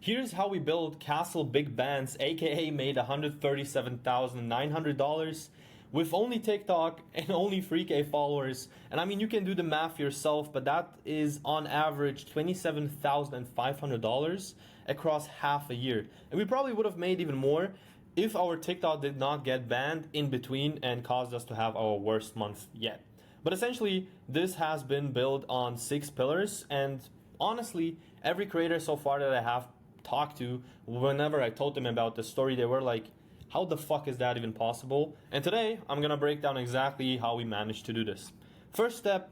Here's how we built Castle Big Bands, aka made $137,900 with only TikTok and only 3K followers. And I mean, you can do the math yourself, but that is on average $27,500 across half a year. And we probably would have made even more if our TikTok did not get banned in between and caused us to have our worst month yet. But essentially, this has been built on 6 pillars, and honestly, every creator so far that I have talked to, whenever I told them about the story, they were like, how the fuck is that even possible? And today, I'm gonna break down exactly how we managed to do this. First step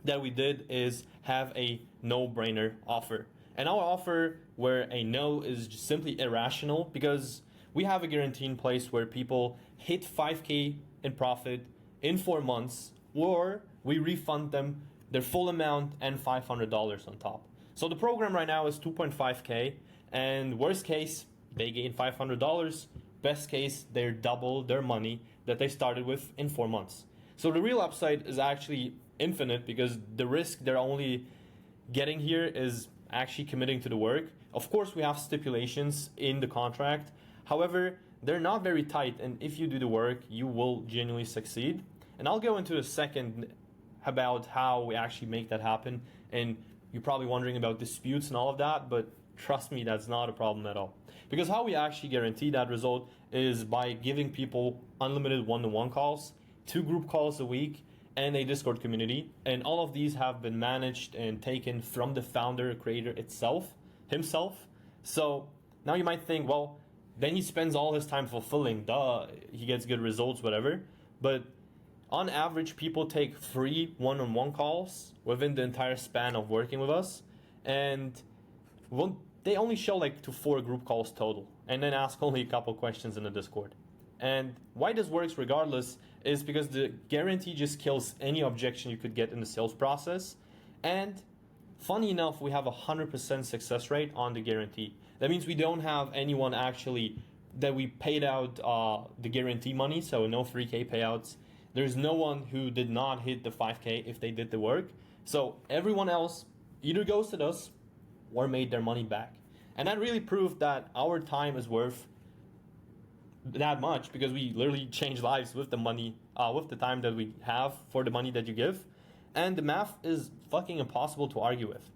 that we did is have a no-brainer offer. And our offer where a no is just simply irrational, because we have a guarantee in place where people hit 5K in profit in 4 months, or we refund them their full amount and $500 on top. So the program right now is 2.5K, and worst case, they gain $500. Best case, they're double their money that they started with in 4 months. So the real upside is actually infinite, because the risk they're only getting here is actually committing to the work. Of course, we have stipulations in the contract. However, they're not very tight, and if you do the work, you will genuinely succeed. And I'll go into a second about how we actually make that happen. And you're probably wondering about disputes and all of that, but trust me, that's not a problem at all. Because how we actually guarantee that result is by giving people unlimited one-to-one calls, 2 group calls a week, and a Discord community. And all of these have been managed and taken from the founder, creator himself. So now you might think, well, then he spends all his time fulfilling, he gets good results, whatever. But on average, people take 3 one-on-one calls within the entire span of working with us, and they only show like to 4 group calls total, and then ask only a couple questions in the Discord. And why this works regardless is because the guarantee just kills any objection you could get in the sales process. And funny enough, we have a 100% success rate on the guarantee. That means we don't have anyone actually that we paid out the guarantee money, so no 3K payouts. There's no one who did not hit the 5K if they did the work. So everyone else either ghosted us or made their money back. And that really proved that our time is worth that much, because we literally change lives with the money, with the time that we have for the money that you give. And the math is fucking impossible to argue with.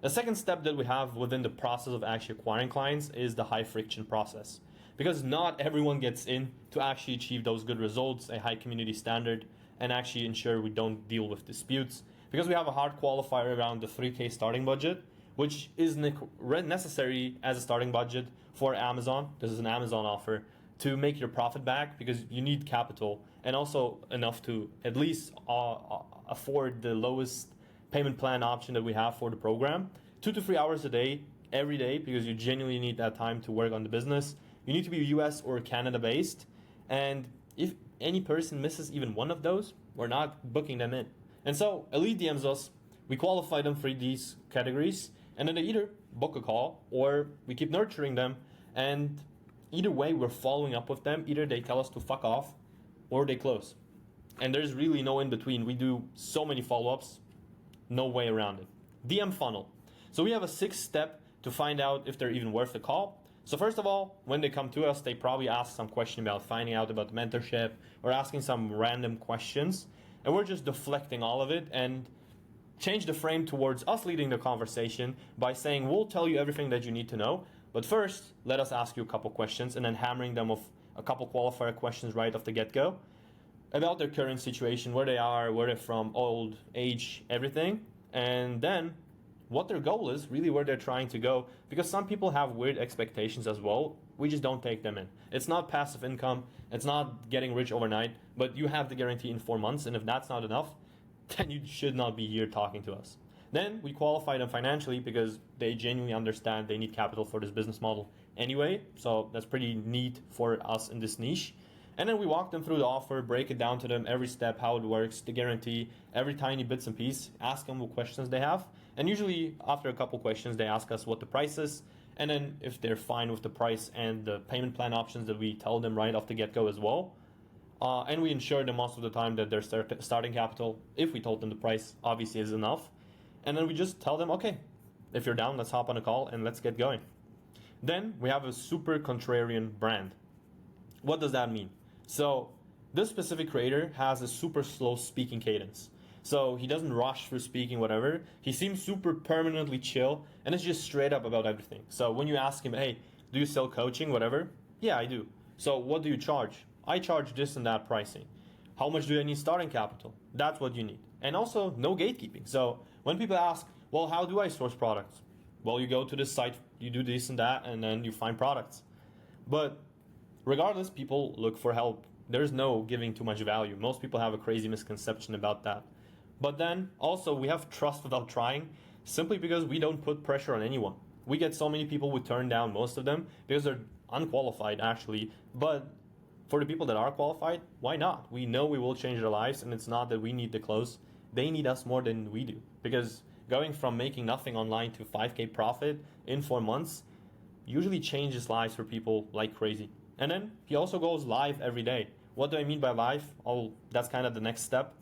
The second step that we have within the process of actually acquiring clients is the high friction process. Because not everyone gets in to actually achieve those good results, a high community standard, and actually ensure we don't deal with disputes. Because we have a hard qualifier around the 3K starting budget, which is necessary as a starting budget for Amazon. This is an Amazon offer to make your profit back, because you need capital and also enough to at least afford the lowest payment plan option that we have for the program. 2 to 3 hours a day, every day, because you genuinely need that time to work on the business. You need to be US or Canada based. And if any person misses even one of those, we're not booking them in. And so Elite DMs us, we qualify them for these categories, and then they either book a call or we keep nurturing them. And either way, we're following up with them. Either they tell us to fuck off or they close. And there's really no in between. We do so many follow-ups, no way around it. DM funnel. So we have a 6-step to find out if they're even worth the call. So first of all, when they come to us, they probably ask some question about finding out about the mentorship or asking some random questions. And we're just deflecting all of it and change the frame towards us leading the conversation by saying, we'll tell you everything that you need to know. But first, let us ask you a couple questions, and then hammering them with a couple qualifier questions right off the get-go about their current situation, where they are, where they're from, old, age, everything. And then what their goal is, really where they're trying to go, because some people have weird expectations as well. We just don't take them in. It's not passive income, it's not getting rich overnight, but you have the guarantee in 4 months, and if that's not enough, then you should not be here talking to us. Then we qualify them financially, because they genuinely understand they need capital for this business model anyway, so that's pretty neat for us in this niche. And then we walk them through the offer, break it down to them, every step, how it works, the guarantee, every tiny bits and piece, ask them what questions they have. And usually after a couple questions, they ask us what the price is. And then if they're fine with the price and the payment plan options that we tell them right off the get-go as well. And we ensure them most of the time that their starting capital, if we told them the price, obviously is enough. And then we just tell them, okay, if you're down, let's hop on a call and let's get going. Then we have a super contrarian brand. What does that mean? So this specific creator has a super slow speaking cadence. So he doesn't rush for speaking, whatever. He seems super permanently chill and it's just straight up about everything. So when you ask him, hey, do you sell coaching, whatever? Yeah, I do. So what do you charge? I charge this and that pricing. How much do I need starting capital? That's what you need. And also no gatekeeping. So when people ask, well, how do I source products? Well, you go to this site, you do this and that, and then you find products. But regardless, people look for help. There's no giving too much value. Most people have a crazy misconception about that. But then also we have trust without trying, simply because we don't put pressure on anyone. We get so many people who turn down, most of them, because they're unqualified actually. But for the people that are qualified, why not? We know we will change their lives, and it's not that we need the clothes. They need us more than we do. Because going from making nothing online to 5K profit in 4 months usually changes lives for people like crazy. And then he also goes live every day. What do I mean by live? Oh, that's kind of the next step.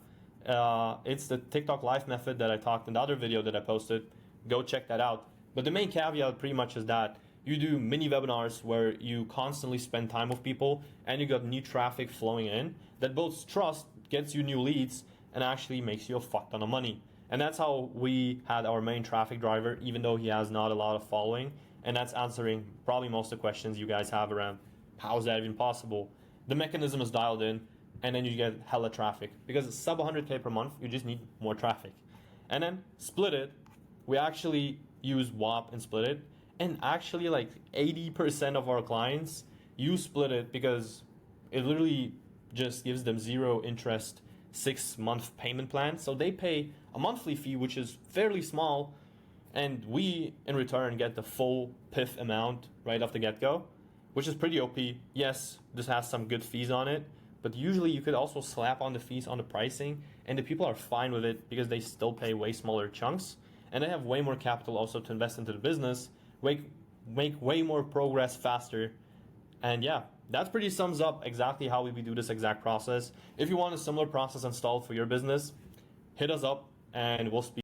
It's the TikTok live method that I talked in the other video that I posted. Go check that out. But the main caveat pretty much is that you do mini webinars where you constantly spend time with people and you got new traffic flowing in that builds trust, gets you new leads, and actually makes you a fuck ton of money. And that's how we had our main traffic driver, even though he has not a lot of following. And that's answering probably most of the questions you guys have around how is that even possible. The mechanism is dialed in, and then you get hella traffic. Because it's sub 100K per month, you just need more traffic. And then Split It, we actually use WAP and Split It. And actually like 80% of our clients use Split It because it literally just gives them zero interest 6-month payment plan. So they pay a monthly fee, which is fairly small, and we in return get the full PIF amount right off the get-go, which is pretty OP. Yes, this has some good fees on it, but usually you could also slap on the fees on the pricing, and the people are fine with it because they still pay way smaller chunks, and they have way more capital also to invest into the business, make way more progress faster. And yeah, that pretty sums up exactly how we do this exact process. If you want a similar process installed for your business, hit us up and we'll speak.